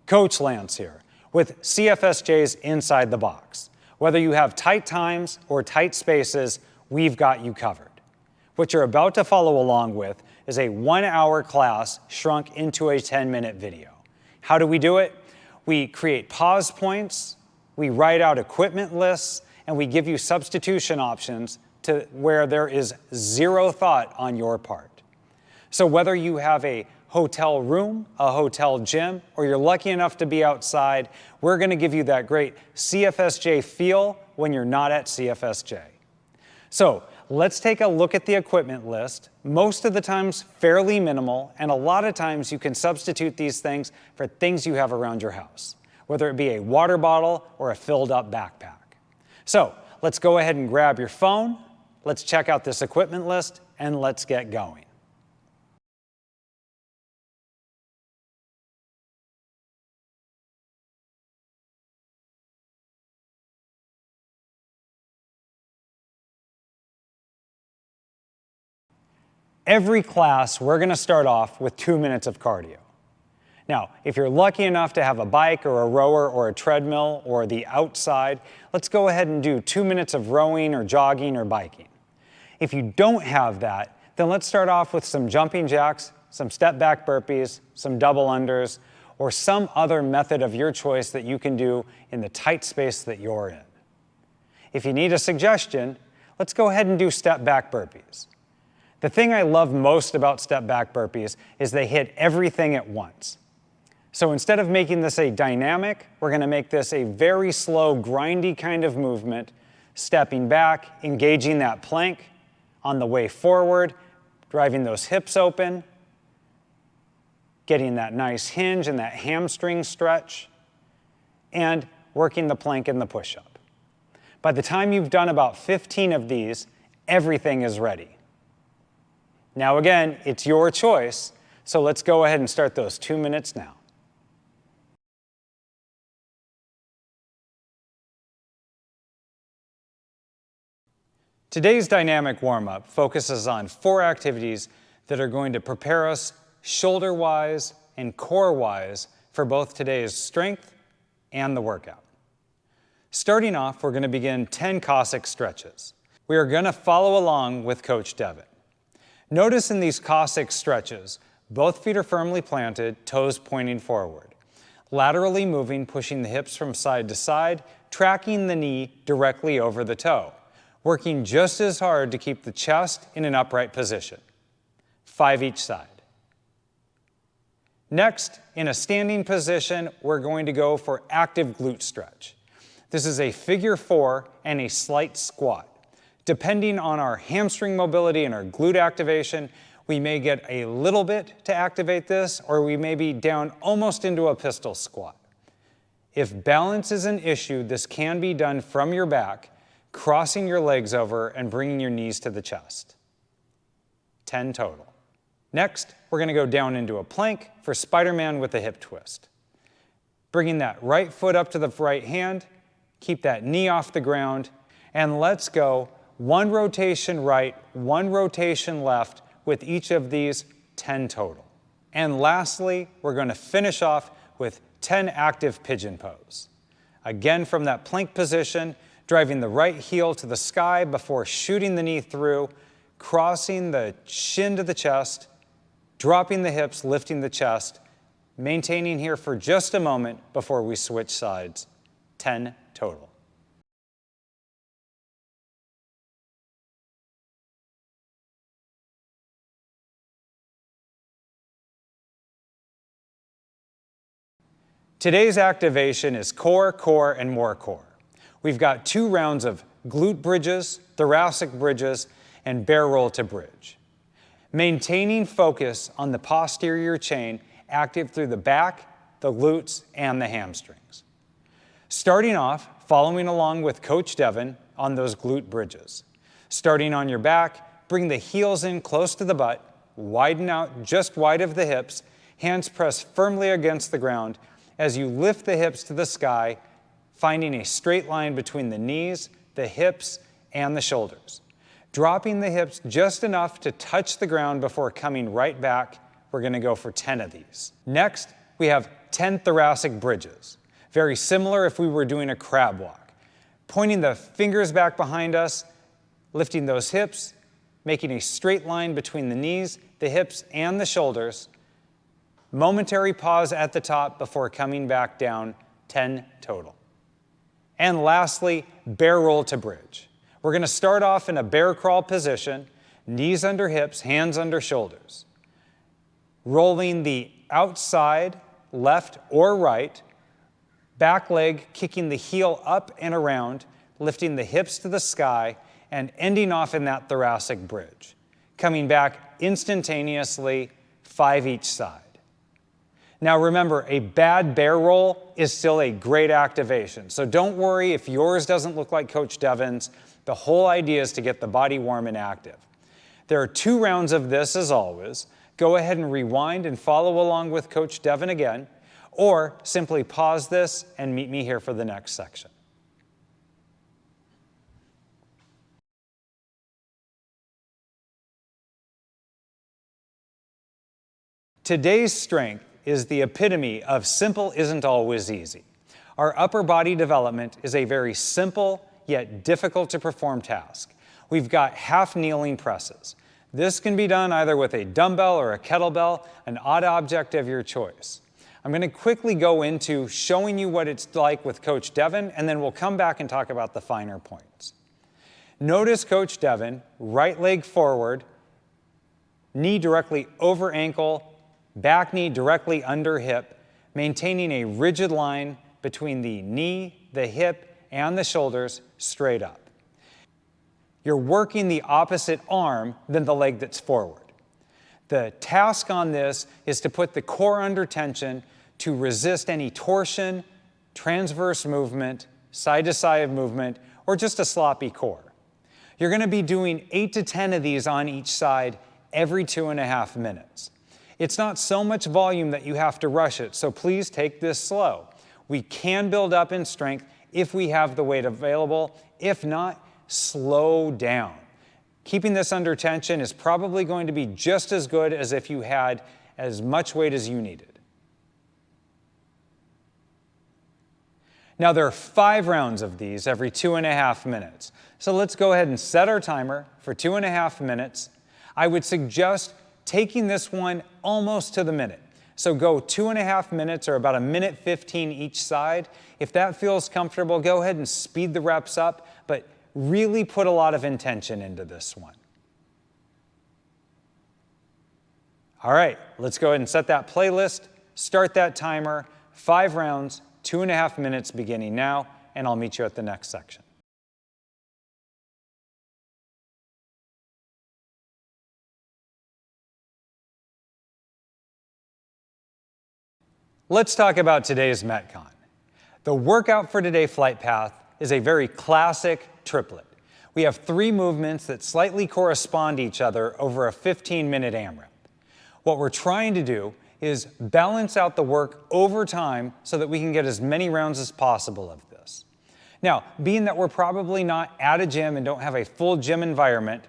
Coach Lance here with CFSJ's Inside the Box. Whether you have tight times or tight spaces, we've got you covered. What you're about to follow along with is a 1-hour class shrunk into a 10-minute video. How do we do it? We create pause points, we write out equipment lists, and we give you substitution options to where there is zero thought on your part. So whether you have a hotel room, a hotel gym, or you're lucky enough to be outside, we're going to give you that great CFSJ feel when you're not at CFSJ. So let's take a look at the equipment list. Most of the times fairly minimal, and a lot of times you can substitute these things for things you have around your house, whether it be a water bottle or a filled up backpack. So let's go ahead and grab your phone, let's check out this equipment list, and let's get going. Every class, we're going to start off with 2 minutes of cardio. Now, if you're lucky enough to have a bike or a rower or a treadmill or the outside, let's go ahead and do 2 minutes of rowing or jogging or biking. If you don't have that, then let's start off with some jumping jacks, some step back burpees, some double unders, or some other method of your choice that you can do in the tight space that you're in. If you need a suggestion, let's go ahead and do step back burpees. The thing I love most about step back burpees is they hit everything at once. So instead of making this a dynamic, we're going to make this a very slow, grindy kind of movement, stepping back, engaging that plank on the way forward, driving those hips open, getting that nice hinge and that hamstring stretch, and working the plank and the push-up. By the time you've done about 15 of these, everything is ready. Now again, it's your choice, so let's go ahead and start those 2 minutes now. Today's dynamic warm-up focuses on 4 activities that are going to prepare us shoulder-wise and core-wise for both today's strength and the workout. Starting off, we're going to begin 10 Cossack stretches. We are going to follow along with Coach Devin. Notice in these Cossack stretches, both feet are firmly planted, toes pointing forward. Laterally moving, pushing the hips from side to side, tracking the knee directly over the toe. Working just as hard to keep the chest in an upright position. 5 each side. Next, in a standing position, we're going to go for active glute stretch. This is a figure 4 and a slight squat. Depending on our hamstring mobility and our glute activation, we may get a little bit to activate this, or we may be down almost into a pistol squat. If balance is an issue, this can be done from your back, crossing your legs over and bringing your knees to the chest. 10 total. Next, we're going to go down into a plank for Spider-Man with a hip twist. Bringing that right foot up to the right hand, keep that knee off the ground, and let's go 1 rotation right, 1 rotation left with each of these 10 total. And lastly, we're going to finish off with 10 active pigeon pose. Again, from that plank position, driving the right heel to the sky before shooting the knee through, crossing the shin to the chest, dropping the hips, lifting the chest, maintaining here for just a moment before we switch sides. 10 total. Today's activation is core, core, and more core. We've got 2 rounds of glute bridges, thoracic bridges, and bear roll to bridge. Maintaining focus on the posterior chain active through the back, the glutes, and the hamstrings. Starting off, following along with Coach Devin on those glute bridges. Starting on your back, bring the heels in close to the butt, widen out just wide of the hips, hands pressed firmly against the ground, as you lift the hips to the sky, finding a straight line between the knees, the hips, and the shoulders. Dropping the hips just enough to touch the ground before coming right back. We're going to go for 10 of these. Next, we have 10 thoracic bridges. Very similar if we were doing a crab walk. Pointing the fingers back behind us, lifting those hips, making a straight line between the knees, the hips, and the shoulders. Momentary pause at the top before coming back down, 10 total. And lastly, bear roll to bridge. We're going to start off in a bear crawl position, knees under hips, hands under shoulders. Rolling the outside, left or right, back leg kicking the heel up and around, lifting the hips to the sky, and ending off in that thoracic bridge. Coming back instantaneously, 5 each side. Now remember, a bad bear roll is still a great activation, so don't worry if yours doesn't look like Coach Devin's. The whole idea is to get the body warm and active. There are 2 rounds of this as always. Go ahead and rewind and follow along with Coach Devin again, or simply pause this and meet me here for the next section. Today's strength is the epitome of simple isn't always easy. Our upper body development is a very simple yet difficult to perform task. We've got half kneeling presses. This can be done either with a dumbbell or a kettlebell, an odd object of your choice. I'm going to quickly go into showing you what it's like with Coach Devin, and then we'll come back and talk about the finer points. Notice Coach Devin, right leg forward, knee directly over ankle, back knee directly under hip, maintaining a rigid line between the knee, the hip, and the shoulders straight up. You're working the opposite arm than the leg that's forward. The task on this is to put the core under tension to resist any torsion, transverse movement, side-to-side movement, or just a sloppy core. You're going to be doing 8 to 10 of these on each side every 2.5 minutes. It's not so much volume that you have to rush it, so please take this slow. We can build up in strength if we have the weight available. If not, slow down. Keeping this under tension is probably going to be just as good as if you had as much weight as you needed. Now there are 5 rounds of these every 2.5 minutes. So let's go ahead and set our timer for 2.5 minutes. I would suggest taking this one almost to the minute. So go 2.5 minutes or about 1:15 each side. If that feels comfortable, go ahead and speed the reps up, but really put a lot of intention into this one. All right, let's go ahead and set that playlist, start that timer, 5 rounds, 2.5 minutes beginning now, and I'll meet you at the next section. Let's talk about today's Metcon. The workout for today flight path is a very classic triplet. We have 3 movements that slightly correspond to each other over a 15-minute AMRAP. What we're trying to do is balance out the work over time so that we can get as many rounds as possible of this. Now, being that we're probably not at a gym and don't have a full gym environment,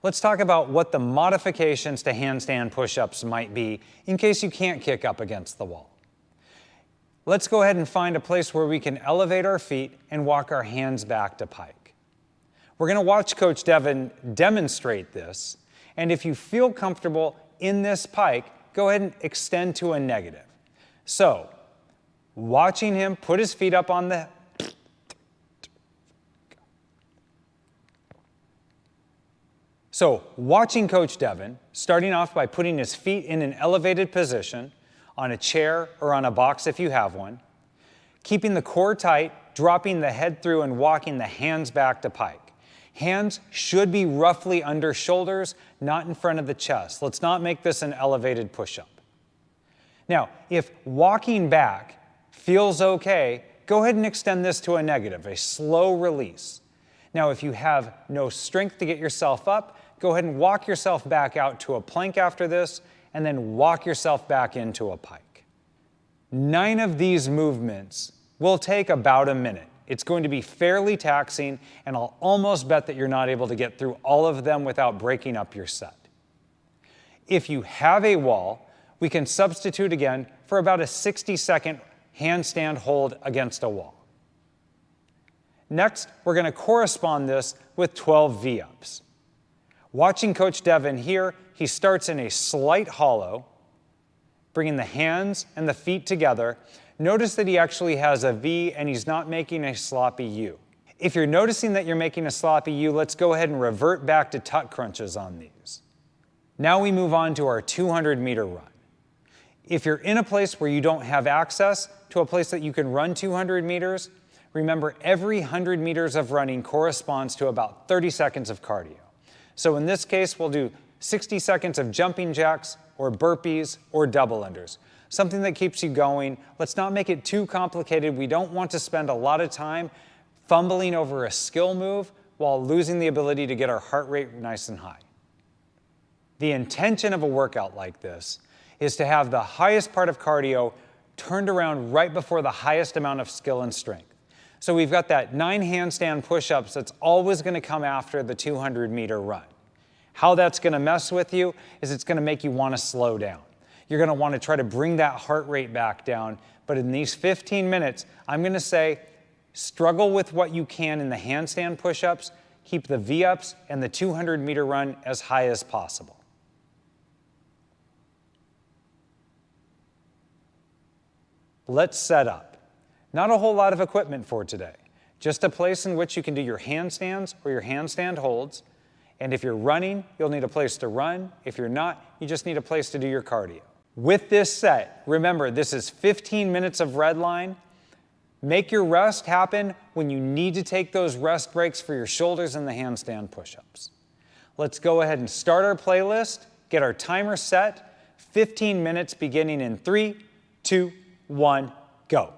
let's talk about what the modifications to handstand push-ups might be in case you can't kick up against the wall. Let's go ahead and find a place where we can elevate our feet and walk our hands back to pike. We're going to watch Coach Devin demonstrate this, and if you feel comfortable in this pike, go ahead and extend to a negative. So, watching him put his feet up on the... So, watching Coach Devin, starting off by putting his feet in an elevated position, on a chair or on a box if you have one, keeping the core tight, dropping the head through and walking the hands back to pike. Hands should be roughly under shoulders, not in front of the chest. Let's not make this an elevated push-up. Now, if walking back feels okay, go ahead and extend this to a negative, a slow release. Now, if you have no strength to get yourself up, go ahead and walk yourself back out to a plank after this, and then walk yourself back into a pike. 9 of these movements will take about a minute. It's going to be fairly taxing, and I'll almost bet that you're not able to get through all of them without breaking up your set. If you have a wall, we can substitute again for about a 60-second handstand hold against a wall. Next, we're going to correspond this with 12 V-ups. Watching Coach Devin here, he starts in a slight hollow, bringing the hands and the feet together. Notice that he actually has a V and he's not making a sloppy U. If you're noticing that you're making a sloppy U, let's go ahead and revert back to tuck crunches on these. Now we move on to our 200-meter run. If you're in a place where you don't have access to a place that you can run 200 meters, remember every 100 meters of running corresponds to about 30 seconds of cardio. So in this case, we'll do 60 seconds of jumping jacks or burpees or double unders. Something that keeps you going. Let's not make it too complicated. We don't want to spend a lot of time fumbling over a skill move while losing the ability to get our heart rate nice and high. The intention of a workout like this is to have the highest part of cardio turned around right before the highest amount of skill and strength. So we've got that 9 handstand push-ups that's always going to come after the 200-meter run. How that's going to mess with you is it's going to make you want to slow down. You're going to want to try to bring that heart rate back down. But in these 15 minutes, I'm going to say struggle with what you can in the handstand push-ups, keep the V-ups and the 200-meter run as high as possible. Let's set up. Not a whole lot of equipment for today. Just a place in which you can do your handstands or your handstand holds. And if you're running, you'll need a place to run. If you're not, you just need a place to do your cardio. With this set, remember, this is 15 minutes of red line. Make your rest happen when you need to take those rest breaks for your shoulders and the handstand push-ups. Let's go ahead and start our playlist, get our timer set, 15 minutes beginning in 3, 2, 1, go.